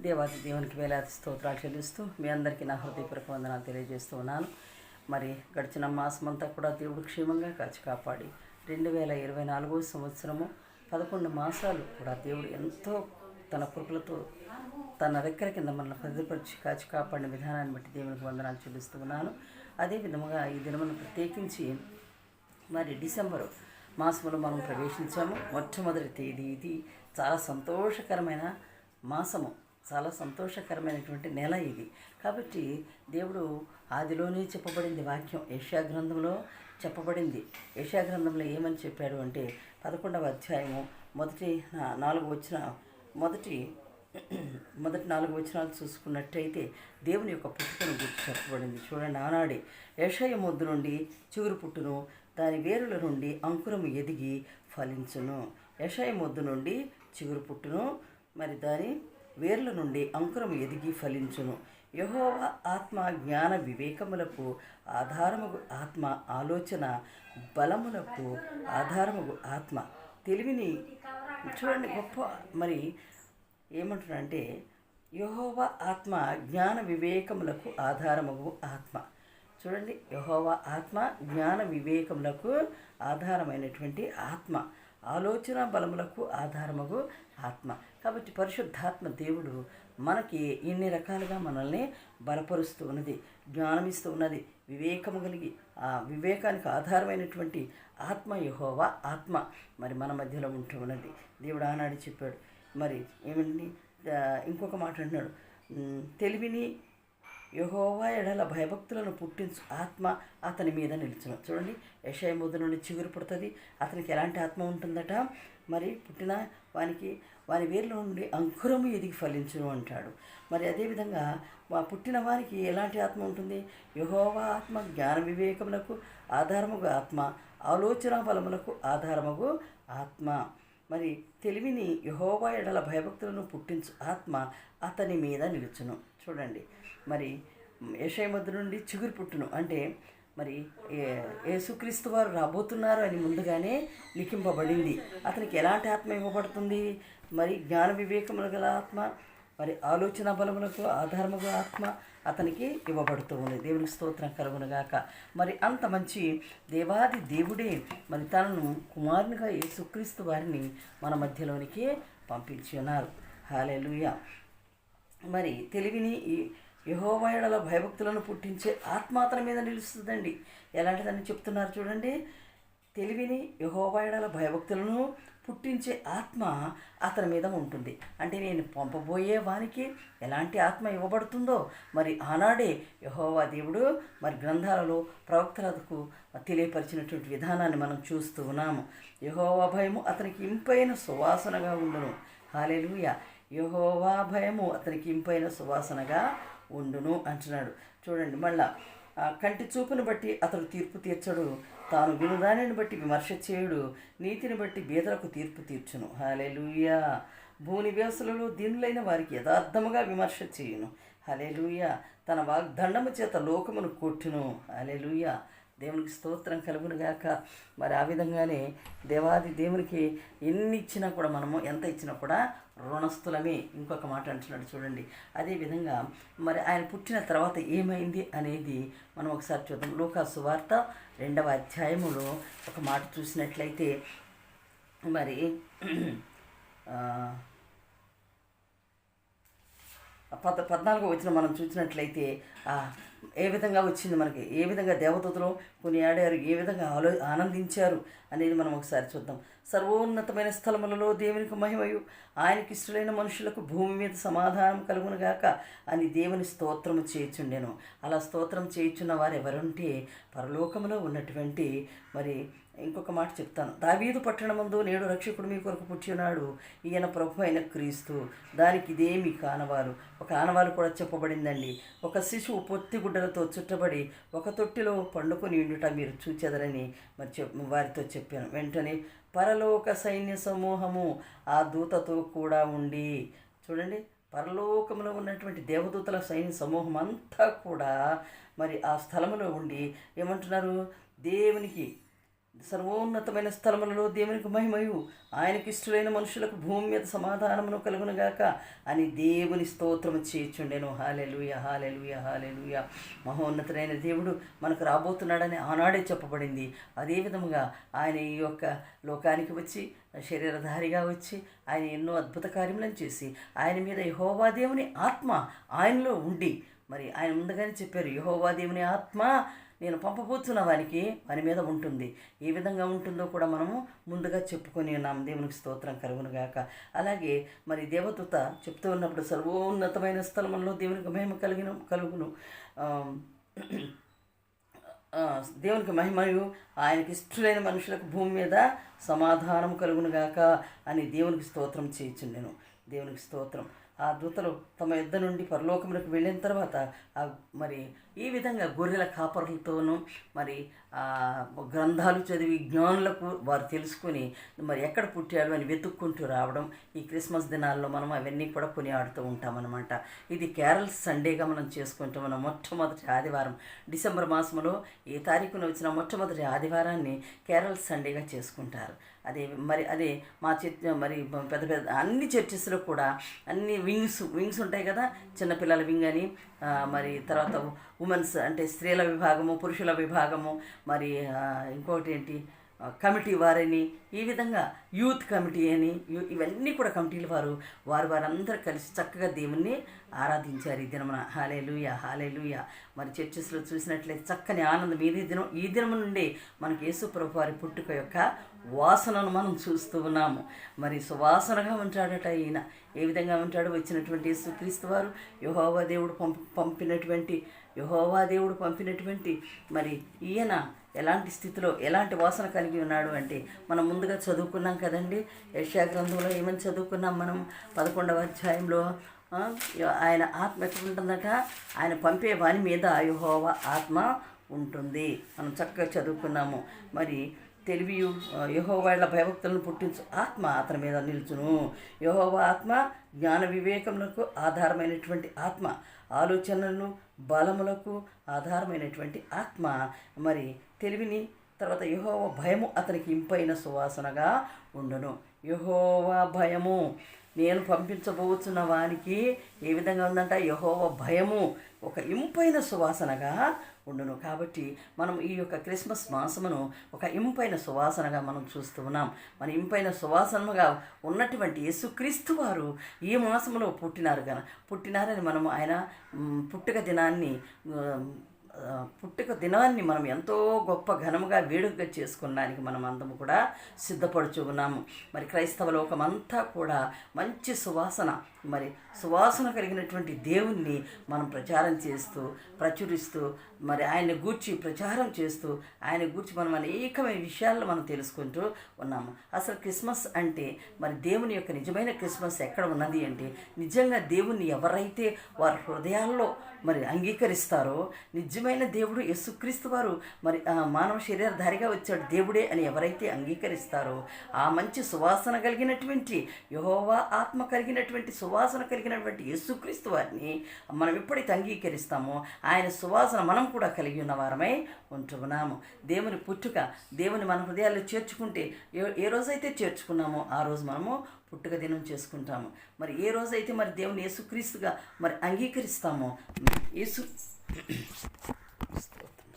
దేవునికి వేలాది స్తోత్రాలు చెల్లిస్తూ మీ అందరికీ నా హృదయపూర్వక వందనాలు తెలియజేస్తూ ఉన్నాను. మరి గడిచిన మాసమంతా కూడా దేవుడు క్షేమంగా కాచి కాపాడి 2024 సంవత్సరము 11 మాసాలు కూడా దేవుడు ఎంతో తన కృపలతో తన రెక్కల కింద మనల్ని భద్రపరిచి కాచి కాపాడిన విధానాన్ని బట్టి దేవునికి వందనాలు చెల్లిస్తూ ఉన్నాను. అదేవిధముగా ఈ దినమును ప్రత్యేకించి మరి డిసెంబరు మాసంలో మనం ప్రవేశించాము. మొట్టమొదటి తేదీ ఇది. చాలా సంతోషకరమైన మాసము, చాలా సంతోషకరమైనటువంటి నెల ఇది. కాబట్టి దేవుడు ఆదిలోనే చెప్పబడింది వాక్యం యెషయా గ్రంథంలో చెప్పబడింది. యెషయా గ్రంథంలో ఏమని చెప్పాడు అంటే 11వ అధ్యాయము మొదటి 4 వచనాలు చూసుకున్నట్టయితే దేవుని యొక్క పుట్టుకను గురించి చెప్పబడింది. చూడండి, ఆనాడే యెషయా మొద్దు నుండి చిగురు పుట్టును, దాని వేరుల నుండి అంకురము ఎదిగి ఫలించును. యెషయా మొద్దు నుండి చిగురు పుట్టును, మరి దాని వేర్ల నుండి అంకురము ఎదిగి ఫలించును. యెహోవా ఆత్మ జ్ఞాన వివేకములకు ఆధారముగు ఆత్మ, ఆలోచన బలములకు ఆధారముగు ఆత్మ, తెలివిని చూడండి గొప్ప. మరి ఏమంటున్నాడంటే యెహోవా ఆత్మ జ్ఞాన వివేకములకు ఆధారముగు ఆత్మ. చూడండి, యెహోవా ఆత్మ జ్ఞాన వివేకములకు ఆధారమైనటువంటి ఆత్మ, ఆలోచన బలములకు ఆధారముగు ఆత్మ. కాబట్టి పరిశుద్ధాత్మ దేవుడు మనకి ఇన్ని రకాలుగా మనల్ని బలపరుస్తూ ఉన్నది, జ్ఞానమిస్తూ ఉన్నది, వివేకము కలిగి ఆ వివేకానికి ఆధారమైనటువంటి ఆత్మ యెహోవా ఆత్మ మరి మన మధ్యలో ఉంటూ ఉన్నది. దేవుడు ఆనాడు చెప్పాడు. మరి ఏమండి, ఇంకొక మాట అంటున్నాడు, తెలివిని యెహోవా ఎడల భయభక్తులను పుట్టించు ఆత్మ అతని మీద నిలుచును. చూడండి, యెషయా మొద్దు నుండి చిగురు పుడుతుంది. అతనికి ఎలాంటి ఆత్మ ఉంటుందట? మరి పుట్టిన వాని వేర్ల నుండి అంకురము ఎదిగి ఫలించును అంటాడు. మరి అదేవిధంగా పుట్టిన వారికి ఎలాంటి ఆత్మ ఉంటుంది? యెహోవా ఆత్మ జ్ఞాన వివేకములకు ఆధారముగు ఆత్మ, ఆలోచన బలములకు ఆధారముగు ఆత్మ. మరి తెలివిని యెహోవా ఎడల భయభక్తులను పుట్టించు ఆత్మ అతని మీద నిలుచును. చూడండి, మరి యెషయా మొద్దు నుండి చిగురు పుట్టును అంటే మరి యేసుక్రీస్తు వారు రాబోతున్నారు అని ముందుగానే లిఖింపబడింది. అతనికి ఎలాంటి ఆత్మ ఇవ్వబడుతుంది? మరి జ్ఞాన వివేకముల గల ఆత్మ, మరి ఆలోచన బలములకు ఆధారముగా ఆత్మ అతనికి ఇవ్వబడుతూ ఉంది. దేవునికి స్తోత్రం కలుగునుగాక. మరి అంత మంచి దేవాది దేవుడే మరి తనను కుమారునిగా యేసుక్రీస్తు వారిని మన మధ్యలోనికి పంపించి ఉన్నారు. హల్లెలూయా. మరి తెలివిని యెహోవా ఎడల భయభక్తులను పుట్టించే ఆత్మ అతని మీద నిలుస్తుందండి. ఎలాంటిదని చెప్తున్నారు చూడండి. తెలివిని యెహోవా ఎడల భయభక్తులను పుట్టించే ఆత్మ అతని మీద ఉంటుంది. అంటే నేను పంపబోయే వానికి ఎలాంటి ఆత్మ ఇవ్వబడుతుందో మరి ఆనాడే యెహోవా దేవుడు మరి గ్రంథాలలో ప్రవక్తలకు తెలియపరిచినటువంటి విధానాన్ని మనం చూస్తూ ఉన్నాము. యెహోవా భయము అతనికి ఇంపైన సువాసనగా ఉండును. హల్లెలూయా. యెహోవా భయము అతనికి ఇంపైన సువాసనగా ఉండును అంటున్నాడు. చూడండి, మళ్ళా కంటి చూపును బట్టి అతడు తీర్పు తీర్చడు, తాను వినుదానిని బట్టి విమర్శ చేయుడు, నీతిని బట్టి బీదలకు తీర్పు తీర్చును. హల్లెలూయా. భూనివేసులలో దీనులైన వారికి యథార్థముగా విమర్శ చేయును. హల్లెలూయా. తన వాగ్దండము చేత లోకమును కొట్టును. హల్లెలూయా. దేవునికి స్తోత్రం కలుగునుగాక. మరి ఆ విధంగానే దేవాది దేవునికి ఎన్ని ఇచ్చినా కూడా మనము ఎంత ఇచ్చినా కూడా రుణస్థులమే. ఇంకొక మాట అంటున్నాడు చూడండి. అదేవిధంగా మరి ఆయన పుట్టిన తర్వాత ఏమైంది అనేది మనం ఒకసారి చూద్దాం. లూకా సువార్త 2వ అధ్యాయములో ఒక మాట చూసినట్లయితే మరి 14వ వచనం మనం చూసినట్లయితే ఏ విధంగా వచ్చింది మనకి, ఏ విధంగా దేవదూతలు కొనియాడారు, ఏ విధంగా ఆనందించారు అనేది మనం ఒకసారి చూద్దాం. సర్వోన్నతమైన స్థలములలో దేవునికి మహిమయు, ఆయనకి ఇష్టలైన మనుషులకు భూమి మీద సమాధానం కలుగునుగాక అని దేవుని స్తోత్రము చేయుచుండెను. అలా స్తోత్రం చేయుచున్న వారు ఎవరుంటే పరలోకములో ఉన్నటువంటి మరి ఇంకొక మాట చెప్తాను. దావీదు పట్టణమందు నేడు రక్షకుడు మీ కొరకు పుట్టి ఉన్నాడు, ఈయన ప్రభు అయిన క్రీస్తు. దానికి ఇదేమి కానవాలు, ఒక ఆనవాలు కూడా చెప్పబడిందండి. ఒక శిశువు పొత్తిగుడ్డలతో చుట్టబడి ఒక తొట్టిలో పండుకొని ఉండుట మీరు చూచెదరని మరి వారితో చెప్పాను. వెంటనే పరలోక సైన్య సమూహము ఆ దూతతో కూడా ఉండి, చూడండి, పరలోకంలో ఉన్నటువంటి దేవదూతల సైన్య సమూహం అంతా కూడా మరి ఆ స్థలములో ఉండి ఏమంటున్నారు? దేవునికి సర్వోన్నతమైన స్థలములలో దేవునికి మహిమయు, ఆయనకి ఇష్టలైన మనుషులకు భూమి మీద సమాధానమును కలుగునుగాక అని దేవుని స్తోత్రము చేయుచుండెను. హల్లెలూయా, హల్లెలూయా, హల్లెలూయా. మహోన్నతుడైన దేవుడు మనకు రాబోతున్నాడని ఆనాడే చెప్పబడింది. అదే విధముగా ఆయన ఈ యొక్క లోకానికి వచ్చి శరీరధారిగా వచ్చి ఆయన ఎన్నో అద్భుత కార్యములను చేసి ఆయన మీద యెహోవా దేవుని ఆత్మ ఆయనలో ఉండి, మరి ఆయన ముందుగానే చెప్పారు, యెహోవా దేవుని ఆత్మ నేను పంపబోతున్న వాని మీద ఉంటుంది. ఏ విధంగా ఉంటుందో కూడా మనము ముందుగా చెప్పుకొని ఉన్నాం. దేవునికి స్తోత్రం కలుగునుగాక. అలాగే మరి దేవదూత చెప్తూ ఉన్నప్పుడు సర్వోన్నతమైన స్థలంలో దేవునికి మహిమ కలుగును, దేవునికి మహిమయు, ఆయనకి ఇష్టలైన మనుషులకు భూమి మీద సమాధానం కలుగునుగాక అని దేవునికి స్తోత్రం చేయుచుండెను. దేవునికి స్తోత్రం. ఆ దూతలు తమ యుద్ధ నుండి పరలోకములకు వెళ్ళిన తర్వాత మరి ఈ విధంగా గొర్రెల కాపరులతోనూ మరి గ్రంథాలు చదివి జ్ఞానులకు వారు తెలుసుకుని మరి ఎక్కడ పుట్టాడు అని వెతుక్కుంటూ రావడం ఈ క్రిస్మస్ దినాల్లో మనం అవన్నీ కూడా కొనియాడుతూ ఉంటామన్నమాట. ఇది క్యారల్స్ సండేగా మనం చేసుకుంటాం. మనం మొట్టమొదటి ఆదివారం డిసెంబర్ మాసంలో ఏ తారీఖున వచ్చిన మొట్టమొదటి ఆదివారాన్ని క్యారల్స్ సండేగా చేసుకుంటారు. అదే మా చర్చ్ మరి పెద్ద పెద్ద అన్ని చర్చెస్లో కూడా అన్ని వింగ్స్ ఉంటాయి కదా, చిన్నపిల్లల వింగ్ అని, మరి తర్వాత ఉమెన్స్ అంటే స్త్రీల విభాగము, పురుషుల విభాగము, మరి ఇంకొకటి ఏంటి కమిటీ వారని, ఈ విధంగా యూత్ కమిటీ అని, ఇవన్నీ కూడా కమిటీల వారందరూ కలిసి చక్కగా దేవుణ్ణి ఆరాధించారు ఈ దినమున. హల్లెలూయా, హల్లెలూయా. మరి చర్చెస్లో చూసినట్లయితే చక్కని ఆనందం ఈ దినం నుండి మనకి యేసు ప్రభు వారి పుట్టుక యొక్క వాసనను మనం చూస్తూ ఉన్నాము. మరి సువాసనగా ఉంటాడట ఈయన. ఏ విధంగా ఉంటాడో వచ్చినటువంటి యేసుక్రీస్తు వారు యెహోవా దేవుడు పంపినటువంటి మరి ఈయన ఎలాంటి స్థితిలో ఎలాంటి వాసన కలిగి ఉన్నాడు అంటే మనం ముందుగా చదువుకున్నాం కదండి. యెషయా గ్రంథంలో ఏమని చదువుకున్నాం మనం? 11వ అధ్యాయంలో ఆయన ఆత్మ ఎక్కడ ఉంటుందట? ఆయన పంపే వాని మీద యెహోవా ఆత్మ ఉంటుంది. మనం చక్కగా చదువుకున్నాము. మరి తెలివియు యెహోవా భయభక్తులను పుట్టించు ఆత్మ అతని మీద నిలుచును. యెహోవా ఆత్మ జ్ఞాన వివేకములకు ఆధారమైనటువంటి ఆత్మ, ఆలోచనలను బలములకు ఆధారమైనటువంటి ఆత్మ. మరి తెలివిని తర్వాత యెహోవా భయము అతనికి ఇంపైన సువాసనగా ఉండును. యెహోవా భయము నేను పంపించబోతున్న వానికి ఏ విధంగా ఉందంట? యెహోవా భయము ఒక ఇంపైన సువాసనగా ఉండును. కాబట్టి మనం ఈ యొక్క క్రిస్మస్ మాసమును ఒక ఇంపైన సువాసనగా మనం చూస్తూ ఉన్నాం. మన ఇంపైన సువాసనగా ఉన్నటువంటి యేసుక్రీస్తు వారు ఈ మాసంలో పుట్టినారని మనము ఆయన పుట్టుక దినాన్ని మనం ఎంతో గొప్ప ఘనముగా వేడుకగా చేసుకోవడానికి మనం అందము కూడా సిద్ధపడుచు ఉన్నాము. మరి క్రైస్తవ లోకమంతా కూడా మంచి సువాసన కలిగినటువంటి దేవుణ్ణి మనం ప్రచురిస్తూ మరి ఆయన గూర్చి ప్రచారం చేస్తూ ఆయన గూర్చి మనం అనేకమైన విషయాలను మనం తెలుసుకుంటూ ఉన్నాము. అసలు క్రిస్మస్ అంటే మరి దేవుని యొక్క నిజమైన క్రిస్మస్ ఎక్కడ ఉన్నది అంటే నిజంగా దేవుణ్ణి ఎవరైతే వారి హృదయాల్లో మరి అంగీకరిస్తారో, నిజమైన దేవుడు యేసుక్రీస్తు వారు మరి మానవ శరీరధారిగా వచ్చాడు దేవుడే అని ఎవరైతే అంగీకరిస్తారో ఆ మంచి సువాసన కలిగినటువంటి యెహోవా ఆత్మ కలిగినటువంటి సువాసన కలిగినటువంటి యేసుక్రీస్తు వారిని మనం ఎప్పుడైతే అంగీకరిస్తామో ఆయన సువాసన మనం కూడా కలిగి ఉన్న వారమై ఉంటున్నాము. దేవుని మన హృదయాల్లో చేర్చుకుంటే ఏ రోజైతే చేర్చుకున్నామో ఆ రోజు మనము పుట్టుక దినం చేసుకుంటాము. మరి ఏ రోజైతే మరి దేవుని యేసుక్రీస్తుగా మరి అంగీకరిస్తామో స్తోత్రం.